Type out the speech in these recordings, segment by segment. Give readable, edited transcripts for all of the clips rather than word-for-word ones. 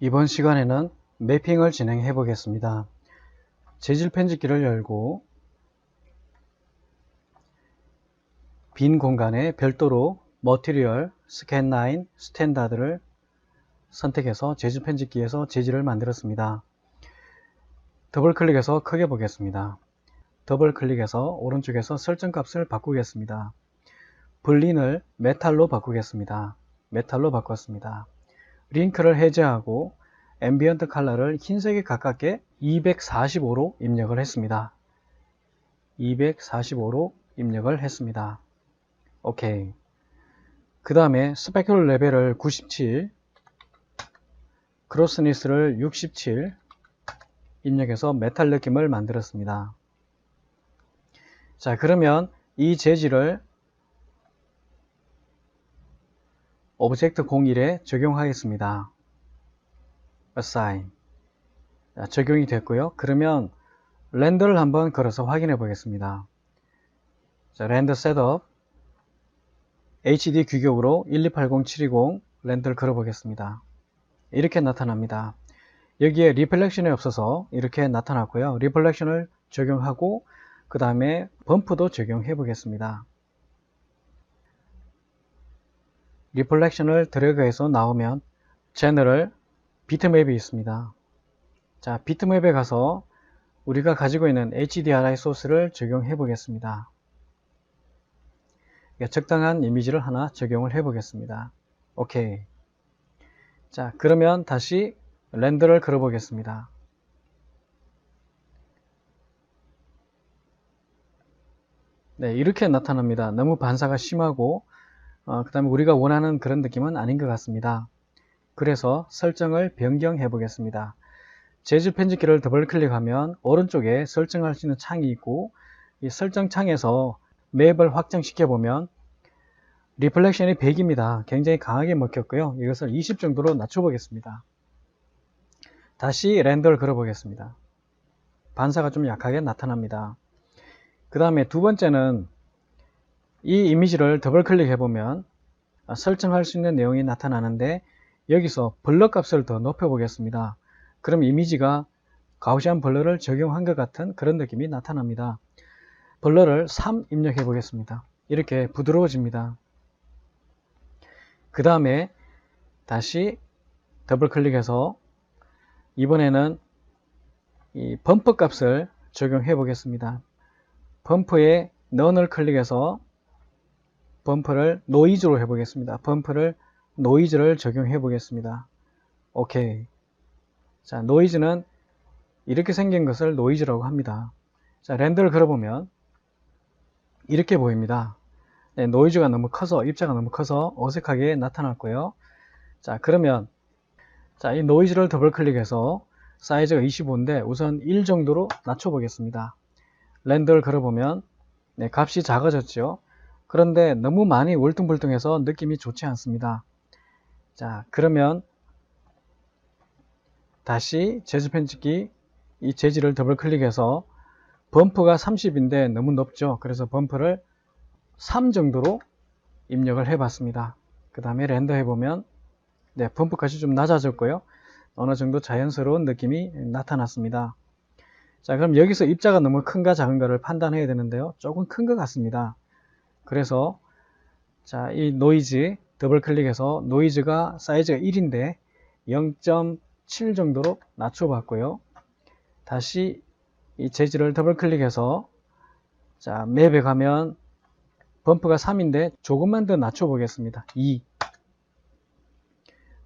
이번 시간에는 매핑을 진행해 보겠습니다. 재질 편집기를 열고 빈 공간에 별도로 머티리얼, 스캔라인, 스탠다드를 선택해서 재질 편집기에서 재질을 만들었습니다. 더블 클릭해서 크게 보겠습니다. 더블 클릭해서 오른쪽에서 설정 값을 바꾸겠습니다. 블린을 메탈로 바꾸겠습니다. 메탈로 바꿨습니다. 링크를 해제하고 앰비언트 컬러를 흰색에 가깝게 245로 입력을 했습니다. 245로 입력을 했습니다. 오케이. 그 다음에 스페큘 레벨을 97, 크로스니스를 67 입력해서 메탈 느낌을 만들었습니다. 자, 그러면 이 재질을 오브젝트 01에 적용하겠습니다. assign. 자, 적용이 됐고요. 그러면 렌더를 한번 걸어서 확인해 보겠습니다. 자, 렌더 셋업 HD 규격으로 1280720 렌더를 걸어 보겠습니다. 이렇게 나타납니다. 여기에 리플렉션이 없어서 이렇게 나타났고요. 리플렉션을 적용하고 그 다음에 범프도 적용해 보겠습니다. 리플렉션을 드래그해서 나오면 제너럴 비트맵이 있습니다. 자, 비트맵에 가서 우리가 가지고 있는 HDRI 소스를 적용해 보겠습니다. 적당한 이미지를 하나 적용을 해 보겠습니다. 오케이. 자, 그러면 다시 렌더를 걸어 보겠습니다. 네, 이렇게 나타납니다. 너무 반사가 심하고 그 다음에 우리가 원하는 그런 느낌은 아닌 것 같습니다. 그래서 설정을 변경해 보겠습니다. 재질 편집기를 더블 클릭하면 오른쪽에 설정할 수 있는 창이 있고 이 설정 창에서 맵을 확장시켜 보면 리플렉션이 100입니다. 굉장히 강하게 먹혔고요. 이것을 20 정도로 낮춰 보겠습니다. 다시 렌더를 걸어 보겠습니다. 반사가 좀 약하게 나타납니다. 그 다음에 두 번째는 이 이미지를 더블 클릭해 보면 설정할 수 있는 내용이 나타나는데 여기서 블러 값을 더 높여 보겠습니다. 그럼 이미지가 가우시안 블러를 적용한 것 같은 그런 느낌이 나타납니다. 블러를 3 입력해 보겠습니다. 이렇게 부드러워집니다. 그 다음에 다시 더블 클릭해서 이번에는 이 범프 값을 적용해 보겠습니다. 범프에 넌을 클릭해서 범프를 노이즈로 해 보겠습니다. 범프를 노이즈를 적용해 보겠습니다. 오케이. 자, 노이즈는 이렇게 생긴 것을 노이즈라고 합니다. 자, 렌더를 걸어보면 이렇게 보입니다. 네, 노이즈가 너무 커서, 입자가 너무 커서 어색하게 나타났고요. 자, 그러면 자, 이 노이즈를 더블 클릭해서 사이즈가 25인데 우선 1 정도로 낮춰 보겠습니다. 렌더를 걸어보면 네, 값이 작아졌죠. 그런데 너무 많이 울퉁불퉁해서 느낌이 좋지 않습니다. 자, 그러면 다시 재질 편집기 이 재질을 더블 클릭해서 범프가 30인데 너무 높죠. 그래서 범프를 3 정도로 입력을 해 봤습니다. 그 다음에 렌더 해보면 네, 범프값이 좀 낮아졌고요. 어느 정도 자연스러운 느낌이 나타났습니다. 자, 그럼 여기서 입자가 너무 큰가 작은가를 판단해야 되는데요. 조금 큰 것 같습니다. 그래서 자, 이 노이즈 더블 클릭해서 노이즈가 사이즈가 1인데 0.7 정도로 낮춰 봤고요. 다시 이 재질을 더블 클릭해서 자, 맵에 가면 범프가 3인데 조금만 더 낮춰 보겠습니다. 2.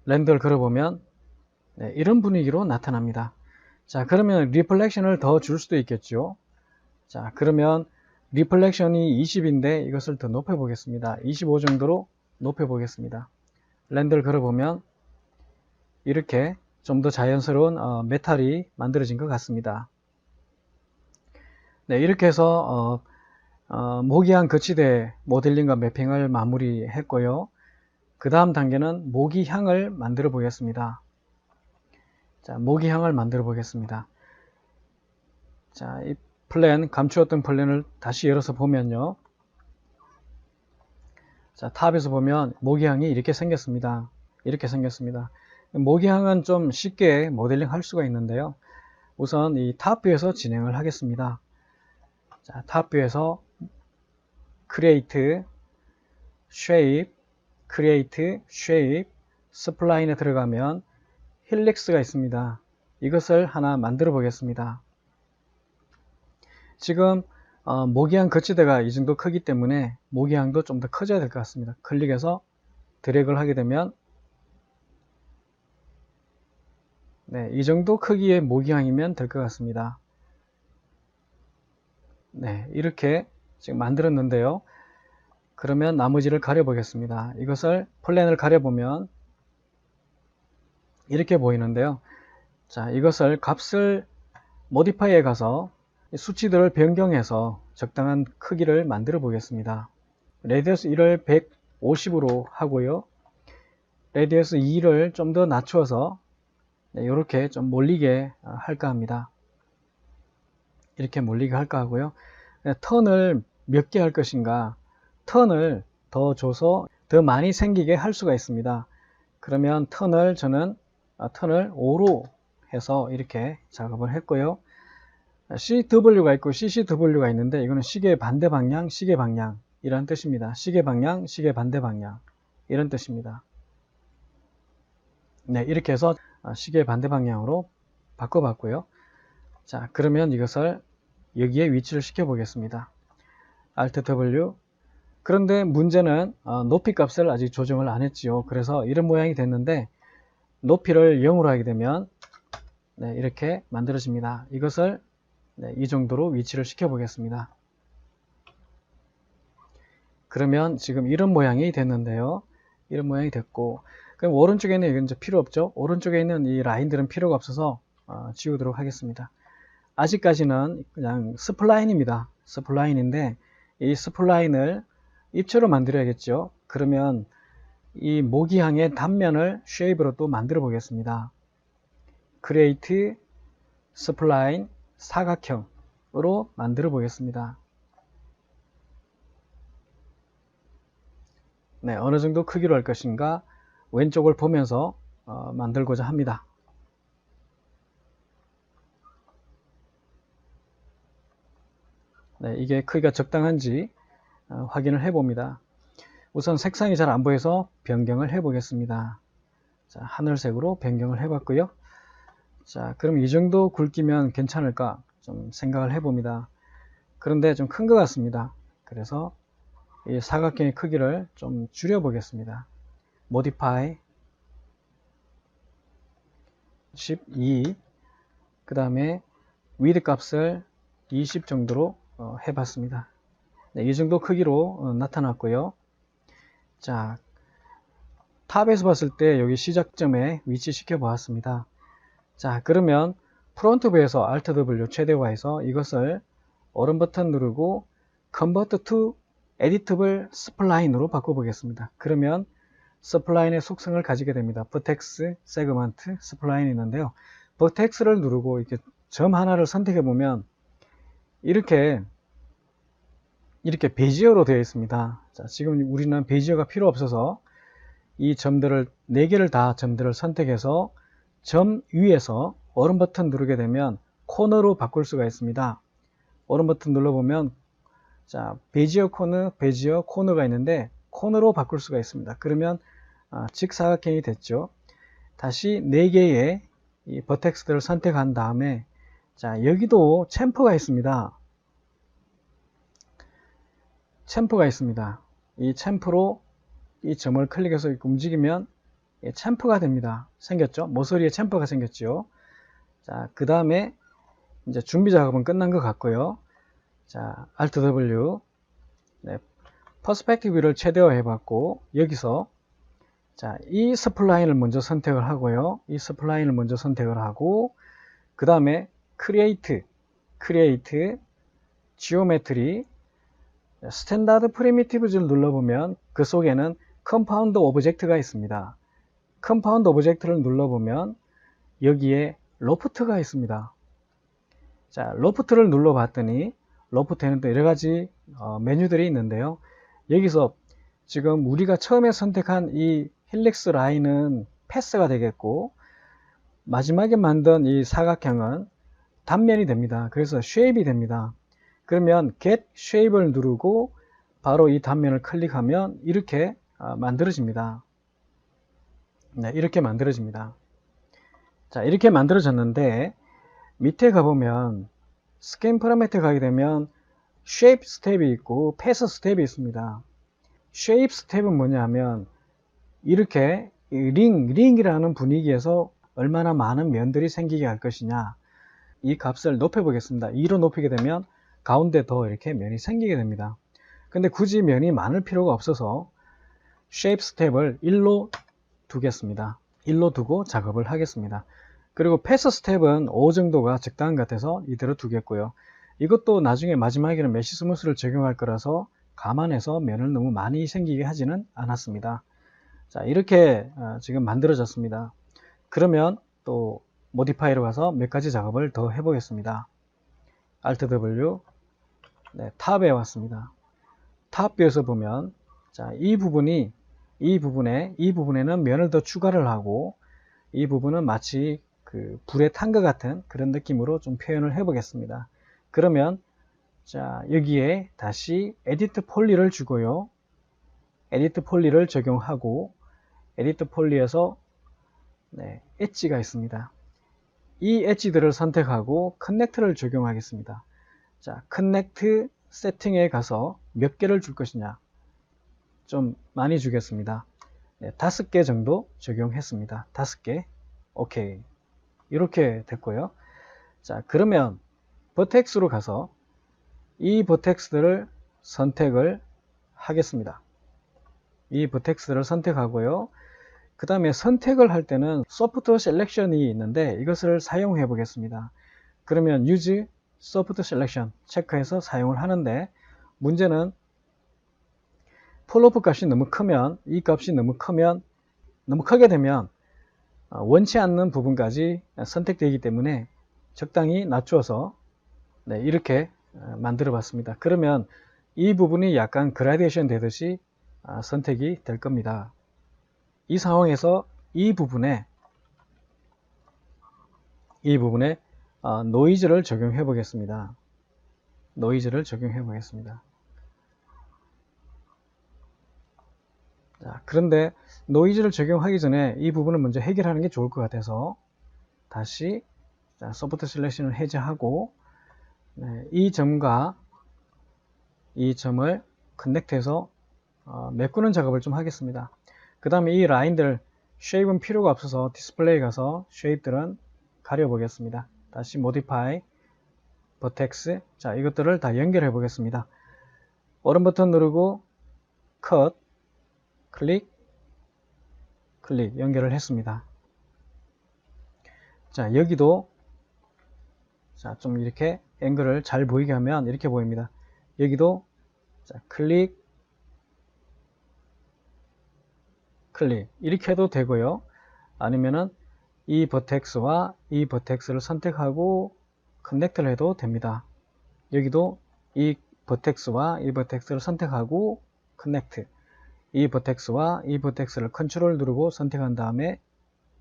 렌더를 걸어보면 네, 이런 분위기로 나타납니다. 자, 그러면 리플렉션을 더 줄 수도 있겠죠. 자, 그러면 리플렉션이 20인데 이것을 더 높여 보겠습니다. 25 정도로 높여 보겠습니다. 렌더를 걸어보면 이렇게 좀 더 자연스러운 메탈이 만들어진 것 같습니다. 네, 이렇게 해서 모기향 거치대 모델링과 매핑을 마무리했고요. 그 다음 단계는 모기향을 만들어 보겠습니다. 자, 모기향을 만들어 보겠습니다. 자, 이 플랜, 감추었던 플랜을 다시 열어서 보면요. 자, 탑에서 보면 모기향이 이렇게 생겼습니다. 이렇게 생겼습니다. 모기향은 좀 쉽게 모델링 할 수가 있는데요. 우선 이 탑뷰에서 진행을 하겠습니다. 자, 탑뷰에서 Create, Shape, Create, Shape, 스플라인에 들어가면 힐릭스가 있습니다. 이것을 하나 만들어 보겠습니다. 지금 모기향 거치대가 이 정도 크기 때문에 모기향도 좀 더 커져야 될 것 같습니다. 클릭해서 드래그를 하게 되면 네, 이 정도 크기의 모기향이면 될 것 같습니다. 네, 이렇게 지금 만들었는데요. 그러면 나머지를 가려 보겠습니다. 이것을 플랜을 가려 보면 이렇게 보이는데요. 자, 이것을 값을 모디파이에 가서 수치들을 변경해서 적당한 크기를 만들어 보겠습니다. 레디어스 1을 150으로 하고요. 레디어스 2를 좀 더 낮추어서 이렇게 좀 몰리게 할까 합니다. 이렇게 몰리게 할까 하고요. 턴을 몇 개 할 것인가, 턴을 더 줘서 더 많이 생기게 할 수가 있습니다. 그러면 저는 턴을 5로 해서 이렇게 작업을 했고요. CW가 있고 CCW가 있는데 이거는 시계 반대 방향, 시계 방향 이런 뜻입니다. 시계 방향, 시계 반대 방향 이런 뜻입니다. 네, 이렇게 해서 시계 반대 방향으로 바꿔봤고요. 자, 그러면 이것을 여기에 위치를 시켜 보겠습니다. Alt W. 그런데 문제는 높이 값을 아직 조정을 안 했지요. 그래서 이런 모양이 됐는데 높이를 0으로 하게 되면 네, 이렇게 만들어집니다. 이것을 네, 이 정도로 위치를 시켜 보겠습니다. 그러면 지금 이런 모양이 됐는데요. 이런 모양이 됐고, 그럼 오른쪽에 있는 이건 이제 필요 없죠. 오른쪽에 있는 이 라인들은 필요가 없어서 지우도록 하겠습니다. 아직까지는 그냥 스플라인입니다. 스플라인인데 이 스플라인을 입체로 만들어야겠죠. 그러면 이 모기향의 단면을 쉐입으로 또 만들어 보겠습니다. Create, Spline, 사각형으로 만들어 보겠습니다. 네, 어느 정도 크기로 할 것인가 왼쪽을 보면서 만들고자 합니다. 네, 이게 크기가 적당한지 확인을 해 봅니다. 우선 색상이 잘 안 보여서 변경을 해 보겠습니다. 자, 하늘색으로 변경을 해 봤고요. 자, 그럼 이 정도 굵기면 괜찮을까 좀 생각을 해 봅니다. 그런데 좀 큰 것 같습니다. 그래서 이 사각형의 크기를 좀 줄여 보겠습니다. Modify 12, 그 다음에 width 값을 20 정도로 해봤습니다. 네, 이 정도 크기로 나타났고요. 자, 탑에서 봤을 때 여기 시작점에 위치시켜 보았습니다. 자, 그러면 프론트 뷰에서 Alt W 최대화해서 이것을 오른 버튼 누르고 Convert to Editable Spline으로 바꿔보겠습니다. 그러면 스플라인의 속성을 가지게 됩니다. Vertex, Segment, Spline이 있는데요. Vertex를 누르고 이렇게 점 하나를 선택해 보면 이렇게 베지어로 되어 있습니다. 자, 지금 우리는 베지어가 필요 없어서 이 점들을 4개를 다 점들을 선택해서 점 위에서 오른 버튼 누르게 되면 코너로 바꿀 수가 있습니다. 오른 버튼 눌러보면 자, 베지어 코너, 베지어 코너가 있는데 코너로 바꿀 수가 있습니다. 그러면 직사각형이 됐죠. 다시 4개의 이 버텍스들을 선택한 다음에 자, 여기도 챔프가 있습니다. 챔프가 있습니다. 이 챔프로 이 점을 클릭해서 움직이면 챔프가 됩니다. 생겼죠? 모서리에 챔프가 생겼죠. 자, 그 다음에 이제 준비 작업은 끝난 것 같고요. 자, Alt W, 네, 퍼스펙티브를 최대화 해봤고 여기서 자, 이 스플라인을 먼저 선택을 하고요. 이 스플라인을 먼저 선택을 하고 그 다음에 Create, Geometry, 스탠다드 프리미티브즈를 눌러보면 그 속에는 컴파운드 오브젝트가 있습니다. 컴파운드 오브젝트를 눌러보면 여기에 로프트가 있습니다. 자, 로프트를 눌러봤더니 로프트에는 또 여러가지 메뉴들이 있는데요. 여기서 지금 우리가 처음에 선택한 이 힐릭스 라인은 패스가 되겠고, 마지막에 만든 이 사각형은 단면이 됩니다. 그래서 쉐입이 됩니다. 그러면 get shape을 누르고 바로 이 단면을 클릭하면 이렇게 만들어집니다. 네, 이렇게 만들어집니다. 자, 이렇게 만들어졌는데 밑에 가보면 스캔 파라미터 가게 되면 shape 스텝이 있고 pass 스텝이 있습니다. shape 스텝은 뭐냐 하면 이렇게 링이라는 분위기에서 얼마나 많은 면들이 생기게 할 것이냐, 이 값을 높여 보겠습니다. 2로 높이게 되면 가운데 더 이렇게 면이 생기게 됩니다. 근데 굳이 면이 많을 필요가 없어서 shape 스텝을 1로 두겠습니다. 1로 두고 작업을 하겠습니다. 그리고 패스 스텝은 5 정도가 적당한 것 같아서 이대로 두겠고요. 이것도 나중에 마지막에는 메쉬 스무스를 적용할 거라서 감안해서 면을 너무 많이 생기게 하지는 않았습니다. 자, 이렇게 지금 만들어졌습니다. 그러면 또 모디파이로 가서 몇 가지 작업을 더 해보겠습니다. Alt W, 네, 탑에 왔습니다. 탑 뷰에서 보면, 자, 이 부분에는 면을 더 추가를 하고, 이 부분은 마치 그 불에 탄 것 같은 그런 느낌으로 좀 표현을 해보겠습니다. 그러면, 자, 여기에 다시 에디트 폴리를 주고요. 에디트 폴리를 적용하고, 에디트 폴리에서 네, 엣지가 있습니다. 이 엣지들을 선택하고 커넥트를 적용하겠습니다. 자, 커넥트 세팅에 가서 몇 개를 줄 것이냐, 좀 많이 주겠습니다. 네, 5개 정도 적용했습니다. 5개. 오케이. 이렇게 됐고요. 자, 그러면 버텍스로 가서 이 버텍스들을 선택을 하겠습니다. 이 버텍스들을 선택하고요. 그 다음에 선택을 할 때는 소프트 셀렉션이 있는데 이것을 사용해 보겠습니다. 그러면 use soft selection 체크해서 사용을 하는데, 문제는 폴로프 값이 너무 크면, 이 값이 너무 크게 되면 원치 않는 부분까지 선택되기 때문에 적당히 낮춰서 네, 이렇게 만들어 봤습니다. 그러면 이 부분이 약간 그라데이션 되듯이 선택이 될 겁니다. 이 상황에서 이 부분에 노이즈를 적용해 보겠습니다. 노이즈를 적용해 보겠습니다. 자, 그런데 노이즈를 적용하기 전에 이 부분을 먼저 해결하는 게 좋을 것 같아서 다시 소프트 셀렉션을 해제하고, 네, 이 점과 이 점을 커넥트해서 메꾸는 작업을 좀 하겠습니다. 그 다음에 이 라인들 쉐입은 필요가 없어서 디스플레이 가서 쉐입들은 가려 보겠습니다. 다시 모디파이, 버텍스, 자, 이것들을 다 연결해 보겠습니다. 오른 버튼 누르고 컷, 클릭, 연결을 했습니다. 자, 여기도 자, 좀 이렇게 앵글을 잘 보이게 하면 이렇게 보입니다. 여기도 자, 클릭 이렇게 해도 되고요. 아니면은 이 버텍스와 이 버텍스를 선택하고 커넥트를 해도 됩니다. 여기도 이 버텍스와 이 버텍스를 선택하고 커넥트, 이 버텍스와 이 버텍스를 컨트롤 누르고 선택한 다음에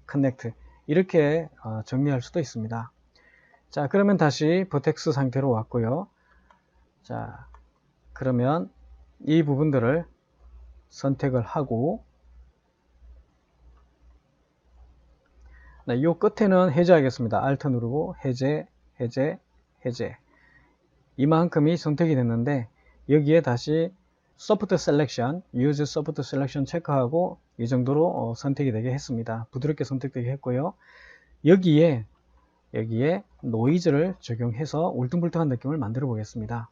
커넥트, 이렇게 정리할 수도 있습니다. 자, 그러면 다시 버텍스 상태로 왔고요. 자, 그러면 이 부분들을 선택을 하고, 네, 이 끝에는 해제하겠습니다. Alt 누르고 해제. 이만큼이 선택이 됐는데, 여기에 다시 소프트 셀렉션, use 소프트 셀렉션 체크하고 이 정도로 선택이 되게 했습니다. 부드럽게 선택되게 했고요. 여기에 노이즈를 적용해서 울퉁불퉁한 느낌을 만들어 보겠습니다.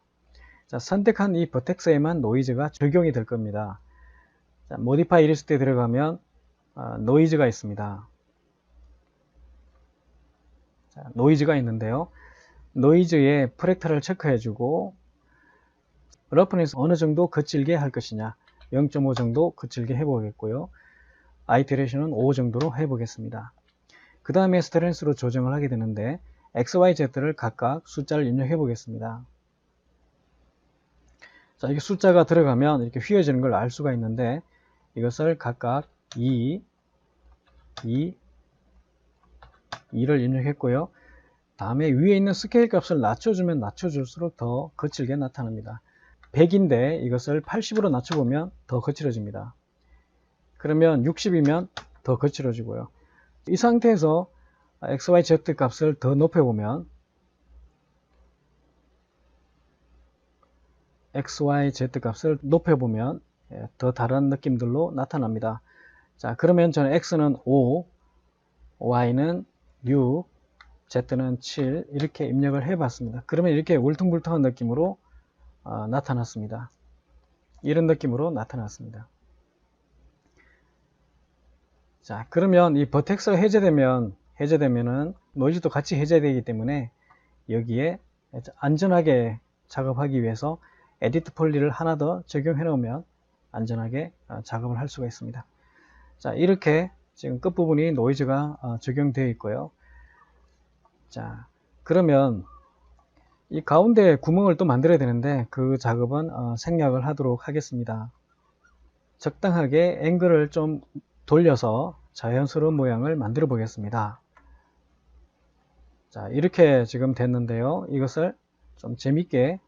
자, 선택한 이 버텍스에만 노이즈가 적용이 될 겁니다. 자, 모디파이 일리스트에 들어가면 노이즈가 있습니다. 자, 노이즈가 있는데요. 노이즈의 프랙탈을 체크해주고 러프니스 어느 정도 거칠게 할 것이냐, 0.5 정도 거칠게 해보겠고요. 아이테레이션은 5 정도로 해보겠습니다. 그 다음에 스트렝스로 조정을 하게 되는데 X, Y, Z를 각각 숫자를 입력해 보겠습니다. 자, 이게 숫자가 들어가면 이렇게 휘어지는 걸 알 수가 있는데 이것을 각각 2, 2를 입력했고요. 다음에 위에 있는 스케일 값을 낮춰주면 낮춰줄수록 더 거칠게 나타납니다. 100인데 이것을 80으로 낮춰보면 더 거칠어집니다. 그러면 60이면 더 거칠어지고요. 이 상태에서 XYZ 값을 더 높여보면 XYZ 값을 높여보면 더 다른 느낌들로 나타납니다. 자, 그러면 저는 X는 5, Y는 6, Z는 7 이렇게 입력을 해봤습니다. 그러면 이렇게 울퉁불퉁한 느낌으로 나타났습니다. 이런 느낌으로 나타났습니다. 자, 그러면 이 버텍스가 해제되면은 노이즈도 같이 해제되기 때문에 여기에 안전하게 작업하기 위해서 에디트 폴리를 하나 더 적용해 놓으면 안전하게 작업을 할 수가 있습니다. 자, 이렇게 지금 끝부분이 노이즈가 적용되어 있고요. 자, 그러면 이 가운데 구멍을 또 만들어야 되는데 그 작업은 생략을 하도록 하겠습니다. 적당하게 앵글을 좀 돌려서 자연스러운 모양을 만들어 보겠습니다. 자, 이렇게 지금 됐는데요. 이것을 좀 재밌게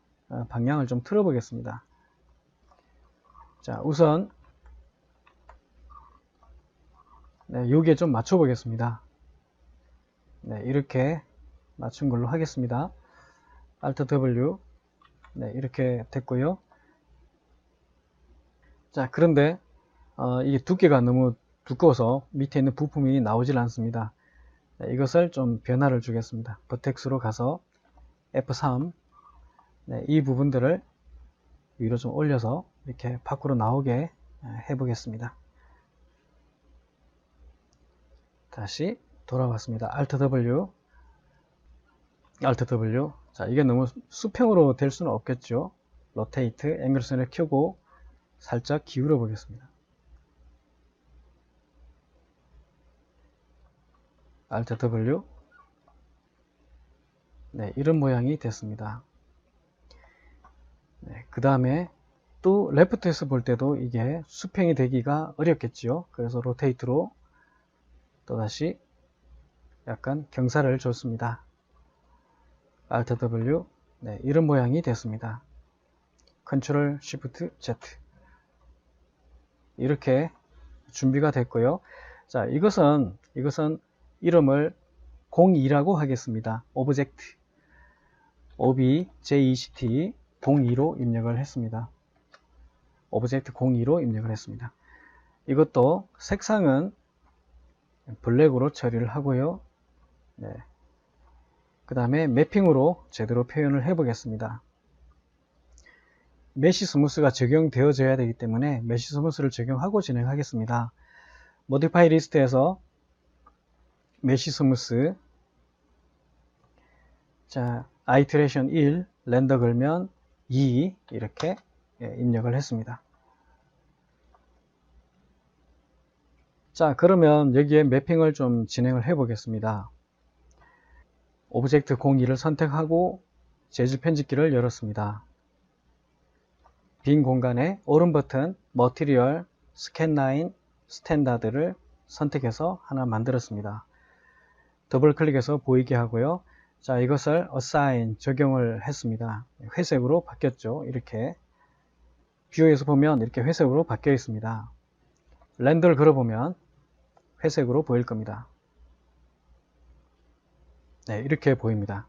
방향을 좀 틀어 보겠습니다. 자, 우선 여기에 좀 맞춰 보겠습니다. 네, 이렇게 맞춘 걸로 하겠습니다. Alt W. 네, 이렇게 됐고요. 자, 그런데 이게 두께가 너무 두꺼워서 밑에 있는 부품이 나오질 않습니다. 네, 이것을 좀 변화를 주겠습니다. 버텍스로 가서 F3. 네, 이 부분들을 위로 좀 올려서 이렇게 밖으로 나오게 해보겠습니다. 다시 돌아왔습니다. Alt W. Alt W. 자, 이게 너무 수평으로 될 수는 없겠죠. 로테이트, 앵글 선을 켜고 살짝 기울여 보겠습니다. Alt W. 네, 이런 모양이 됐습니다. 네, 그 다음에 또 레프트에서 볼 때도 이게 수평이 되기가 어렵겠지요. 그래서 로테이트로 또다시 약간 경사를 줬습니다. Alt W. 네, 이런 모양이 됐습니다. Ctrl Shift Z. 이렇게 준비가 됐고요. 자, 이것은 이름을 02라고 하겠습니다. 오브젝트 OBJECT 02로 입력을 했습니다. 오브젝트 02로 입력을 했습니다. 이것도 색상은 블랙으로 처리를 하고요. 네. 그 다음에 매핑으로 제대로 표현을 해 보겠습니다. 메쉬 스무스가 적용되어져야 되기 때문에 메쉬 스무스를 적용하고 진행하겠습니다. 모디파이 리스트에서 메쉬 스무스, 자, 아이트레이션 1, 렌더 걸면 2 이렇게 입력을 했습니다. 자, 그러면 여기에 매핑을 좀 진행을 해 보겠습니다. 오브젝트 02를 선택하고 재질 편집기를 열었습니다. 빈 공간에 오른 버튼 머티리얼 스캔 라인 스탠다드를 선택해서 하나 만들었습니다. 더블 클릭해서 보이게 하고요. 자, 이것을 assign 적용을 했습니다. 회색으로 바뀌었죠. 이렇게 뷰에서 보면 이렇게 회색으로 바뀌어 있습니다. 렌더를 걸어보면 회색으로 보일 겁니다. 네, 이렇게 보입니다.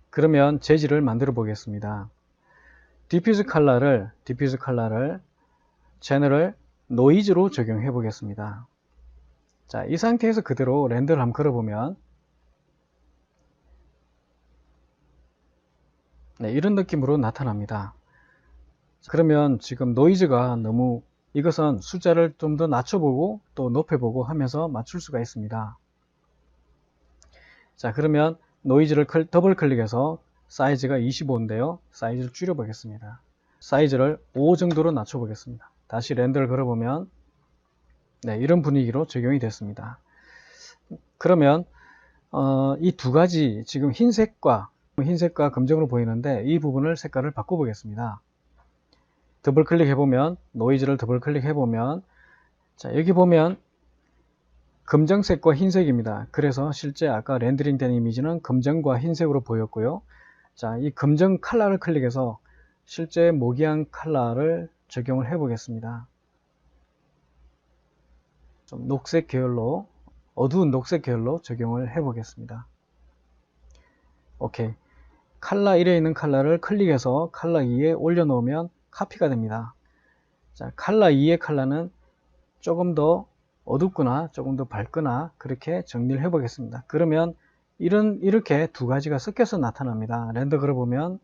그러면 재질을 만들어 보겠습니다. 디퓨즈 컬러를 제너럴 노이즈로 적용해 보겠습니다. 자, 이 상태에서 그대로 렌더를 한번 걸어보면 네, 이런 느낌으로 나타납니다. 그러면 지금 노이즈가 너무 이것은 숫자를 좀 더 낮춰보고 또 높여보고 하면서 맞출 수가 있습니다. 자, 그러면 노이즈를 더블 클릭해서 사이즈가 25인데요. 사이즈를 줄여 보겠습니다. 사이즈를 5 정도로 낮춰 보겠습니다. 다시 렌더를 걸어보면 네, 이런 분위기로 적용이 됐습니다. 그러면 이 두 가지 지금 흰색과 검정으로 보이는데 이 부분을 색깔을 바꿔 보겠습니다. 더블 클릭해 보면 노이즈를 더블 클릭해 보면 자, 여기 보면 검정색과 흰색입니다. 그래서 실제 아까 렌더링 된 이미지는 검정과 흰색으로 보였고요. 자, 이 검정 컬러를 클릭해서 실제 모기향 컬러를 적용을 해 보겠습니다. 좀 녹색 계열로, 어두운 녹색 계열로 적용을 해 보겠습니다. 오케이. 컬러 1에 있는 컬러를 클릭해서 컬러 2에 올려놓으면 카피가 됩니다. 자, 컬러 2의 컬러는 조금 더 어둡거나 조금 더 밝거나 그렇게 정리를 해 보겠습니다. 그러면 이렇게 두 가지가 섞여서 나타납니다. 렌더 걸어보면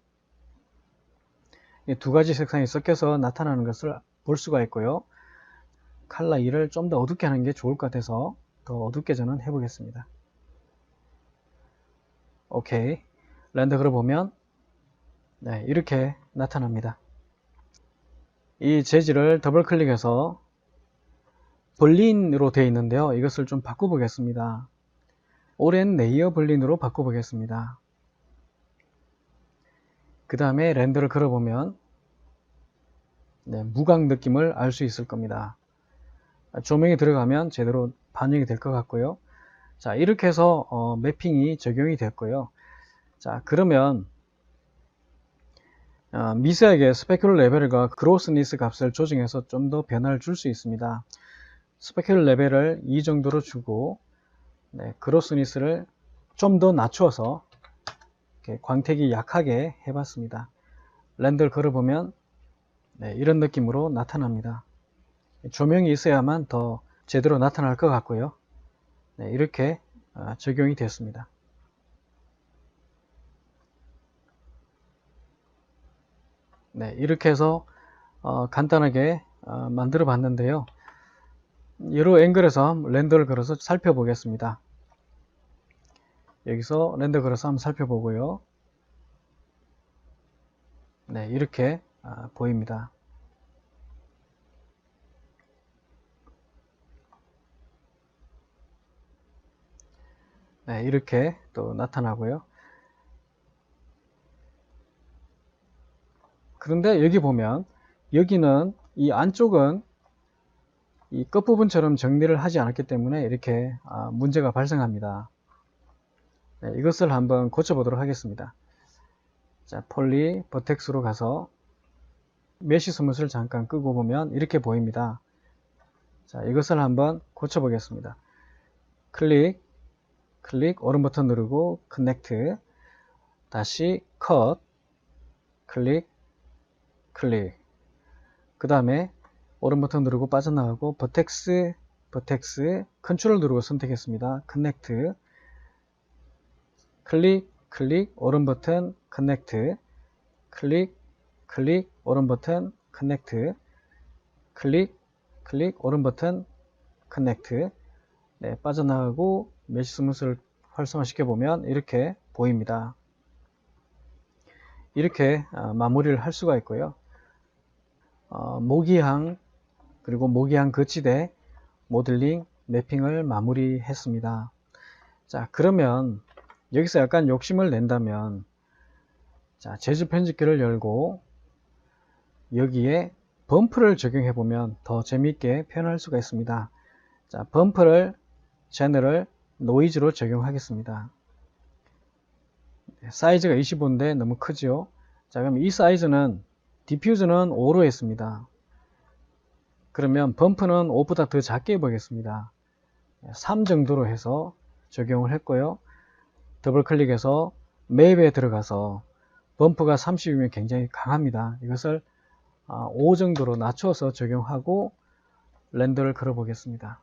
이 두 가지 색상이 섞여서 나타나는 것을 볼 수가 있고요. 컬러 2를 좀 더 어둡게 하는 게 좋을 것 같아서 더 어둡게 저는 해 보겠습니다. 오케이. 렌더 걸어보면 네, 이렇게 나타납니다. 이 재질을 더블 클릭해서 볼린으로 되어 있는데요. 이것을 좀 바꿔보겠습니다. 오랜 레이어 볼린으로 바꿔보겠습니다. 그 다음에 렌더를 걸어보면 네, 무광 느낌을 알 수 있을 겁니다. 조명이 들어가면 제대로 반영이 될 것 같고요. 자, 이렇게 해서 매핑이 적용이 됐고요. 자, 그러면 미세하게 스페큘러 레벨과 그로스니스 값을 조정해서 좀 더 변화를 줄 수 있습니다. 스페큘러 레벨을 2 정도로 주고 네, 그로스니스를 좀 더 낮추어서 이렇게 광택이 약하게 해봤습니다. 렌더를 걸어보면 네, 이런 느낌으로 나타납니다. 조명이 있어야만 더 제대로 나타날 것 같고요. 네, 이렇게 적용이 됐습니다. 네, 이렇게 해서 간단하게 만들어 봤는데요. 여러 앵글에서 렌더를 걸어서 살펴보겠습니다. 여기서 렌더 걸어서 한번 살펴보고요. 네, 이렇게 보입니다. 네, 이렇게 또 나타나고요. 그런데 여기 보면 여기는 이 안쪽은 이 끝부분처럼 정리를 하지 않았기 때문에 이렇게 문제가 발생합니다. 네, 이것을 한번 고쳐보도록 하겠습니다. 자, 폴리 버텍스로 가서 메쉬 스무스를 잠깐 끄고 보면 이렇게 보입니다. 자, 이것을 한번 고쳐보겠습니다. 클릭, 오른 버튼 누르고 커넥트, 다시 컷, 클릭, 그 다음에 오른 버튼 누르고 빠져나가고 버텍스, 컨트롤 누르고 선택했습니다. 커넥트, 클릭, 오른 버튼 커넥트, 클릭, 오른 버튼 커넥트, 클릭, 오른 버튼 커넥트. 네, 빠져나가고 메쉬 스무스를 활성화시켜 보면 이렇게 보입니다. 이렇게 마무리를 할 수가 있고요. 모기향 그리고 모기향 거치대 모델링 매핑을 마무리했습니다. 자, 그러면 여기서 약간 욕심을 낸다면 자, 재즈 편집기를 열고 여기에 범프를 적용해 보면 더 재미있게 표현할 수가 있습니다. 자, 범프를 제너럴 노이즈로 적용하겠습니다. 사이즈가 25인데 너무 크죠. 자, 그럼 이 사이즈는 디퓨즈는 5로 했습니다. 그러면 범프는 5보다 더 작게 해보겠습니다. 3 정도로 해서 적용을 했고요. 더블 클릭해서 맵에 들어가서 범프가 30이면 굉장히 강합니다. 이것을 5 정도로 낮춰서 적용하고 렌더를 걸어 보겠습니다.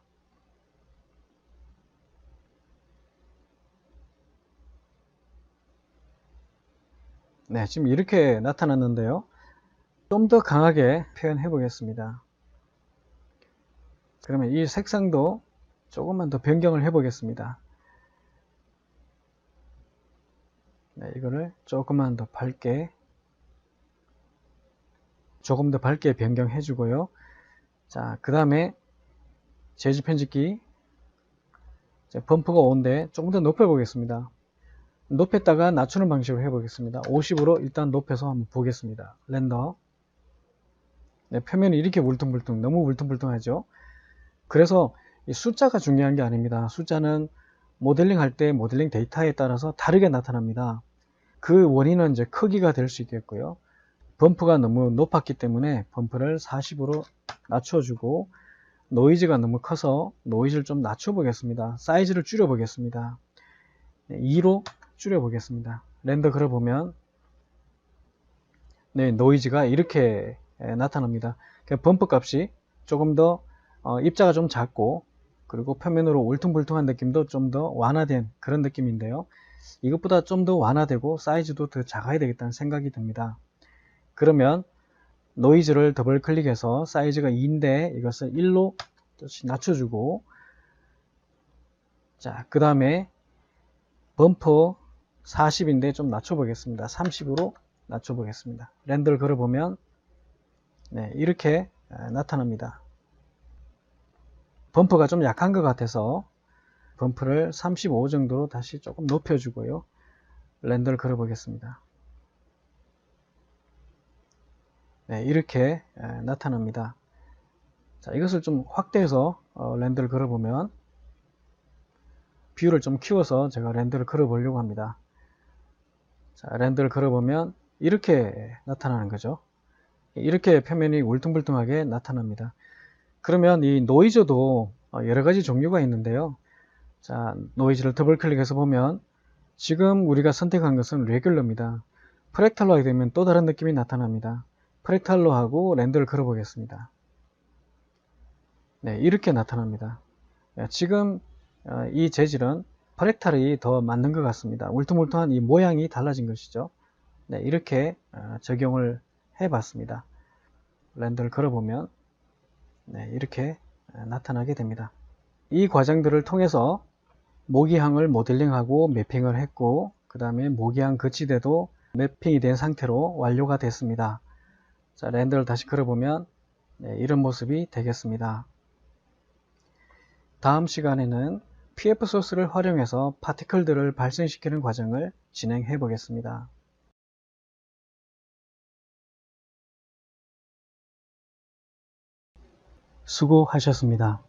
네, 지금 이렇게 나타났는데요. 좀 더 강하게 표현해 보겠습니다. 그러면 이 색상도 조금만 더 변경을 해 보겠습니다. 네, 이거를 조금 더 밝게 변경해 주고요. 자, 그 다음에 재즈 편집기 범프가 5인데 조금 더 높여 보겠습니다. 높였다가 낮추는 방식으로 해 보겠습니다. 50으로 일단 높여서 한번 보겠습니다. 렌더. 네, 표면이 이렇게 울퉁불퉁, 너무 울퉁불퉁하죠. 그래서 이 숫자가 중요한 게 아닙니다. 숫자는 모델링 할 때 모델링 데이터에 따라서 다르게 나타납니다. 그 원인은 이제 크기가 될 수 있겠고요. 범프가 너무 높았기 때문에 범프를 40으로 낮춰주고, 노이즈가 너무 커서 노이즈를 좀 낮춰 보겠습니다. 사이즈를 줄여 보겠습니다. 2로 줄여 보겠습니다. 렌더 걸어보면 네, 노이즈가 이렇게 나타납니다. 범프 값이 조금 더 입자가 좀 작고, 그리고 표면으로 울퉁불퉁한 느낌도 좀 더 완화된 그런 느낌인데요. 이것보다 좀 더 완화되고 사이즈도 더 작아야 되겠다는 생각이 듭니다. 그러면 노이즈를 더블 클릭해서 사이즈가 2인데 이것을 1로 낮춰주고, 자, 그 다음에 범퍼 40인데 좀 낮춰보겠습니다. 30으로 낮춰보겠습니다. 렌더를 걸어보면 네, 이렇게 나타납니다. 범퍼가 좀 약한 것 같아서 범퍼를 35 정도로 다시 조금 높여주고요. 렌더를 걸어보겠습니다. 네, 이렇게 나타납니다. 자, 이것을 좀 확대해서 렌더를 걸어보면, 뷰를 좀 키워서 제가 렌더를 걸어보려고 합니다. 자, 렌더를 걸어보면 이렇게 나타나는 거죠. 이렇게 표면이 울퉁불퉁하게 나타납니다. 그러면 이 노이즈도 여러 가지 종류가 있는데요. 자, 노이즈를 더블 클릭해서 보면 지금 우리가 선택한 것은 레귤러입니다. 프랙탈로 하게 되면 또 다른 느낌이 나타납니다. 프랙탈로 하고 렌더를 걸어 보겠습니다. 네, 이렇게 나타납니다. 지금 이 재질은 프랙탈이 더 맞는 것 같습니다. 울퉁불퉁한 이 모양이 달라진 것이죠. 네, 이렇게 적용을 해 봤습니다. 렌더를 걸어보면 네, 이렇게 나타나게 됩니다. 이 과정들을 통해서 모기향을 모델링하고 매핑을 했고, 그 다음에 모기향 거치대도 매핑이 된 상태로 완료가 됐습니다. 자, 렌더를 다시 걸어보면 네, 이런 모습이 되겠습니다. 다음 시간에는 PF 소스를 활용해서 파티클들을 발생시키는 과정을 진행해 보겠습니다. 수고하셨습니다.